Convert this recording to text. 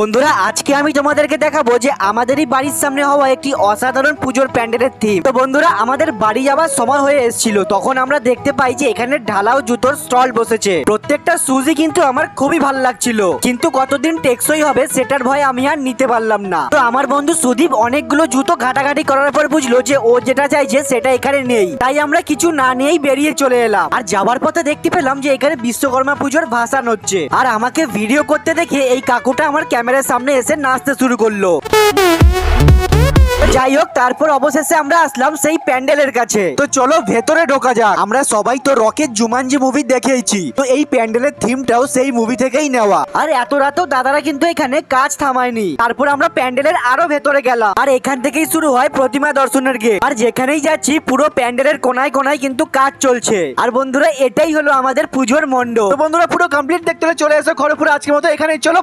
বন্ধুরা আজকে আমি তোমাদেরকে দেখাবো যে আমাদেরই বাড়ির সামনে হওয়া একটি অসাধারণ পুজোর প্যান্ডেলের থিম। তো বন্ধুরা আমাদের বাড়ি যাওয়ার সময় হয়ে এসেছিল, তখন আমরা দেখতে পাই যে এখানে ঢালাও জুতোর স্টল বসেছে। প্রত্যেকটা সুজি কিন্তু আমার খুবই ভালো লাগছিল, কিন্তু কতদিন টেকসই হবে সেটার ভয় আমি আর নিতে পারলাম না। তো আমার বন্ধু সুদীপ অনেকগুলো জুতো ঘাটাঘাটি করার পর বুঝলো যে ও যেটা চাইছে সেটা এখানে নেই, তাই আমরা কিছু না নিয়েই বেরিয়ে চলে এলাম। আর যাওয়ার পথে দেখতে পেলাম যে এখানে বিশ্বকর্মা পুজোর ভাসান হচ্ছে, আর আমাকে ভিডিও করতে দেখে এই কাকুটা আমার ক্যামেরার সামনে এসে নাচতে শুরু করলো। যাই হোক, তারপর অবশেষে আমরা আসলাম সেই প্যান্ডেলের কাছে। তো চলো ভেতরে ঢোকা যাক। আমরা সবাই তো রকেট জুমানজি মুভি দেখেইছি, তো এই প্যান্ডেলের থিমটাও সেই মুভি থেকেই নেওয়া। আর এত রাতেও দাদারা কিন্তু এখানে কাজ থামায়নি। তারপর আমরা প্যান্ডেলের আরো ভেতরে গেলাম, আর এখান থেকেই শুরু হয় প্রতিমা দর্শনের গেট। আর যেখানেই যাচ্ছি পুরো প্যান্ডেলের কোনায় কোনায় কিন্তু কাজ চলছে। আর বন্ধুরা এটাই হলো আমাদের পুজোর মণ্ডপ। তো বন্ধুরা পুরো কমপ্লিট দেখতে হলে চলে এসো খড়গপুর। আজকের মতো এখানেই চলো।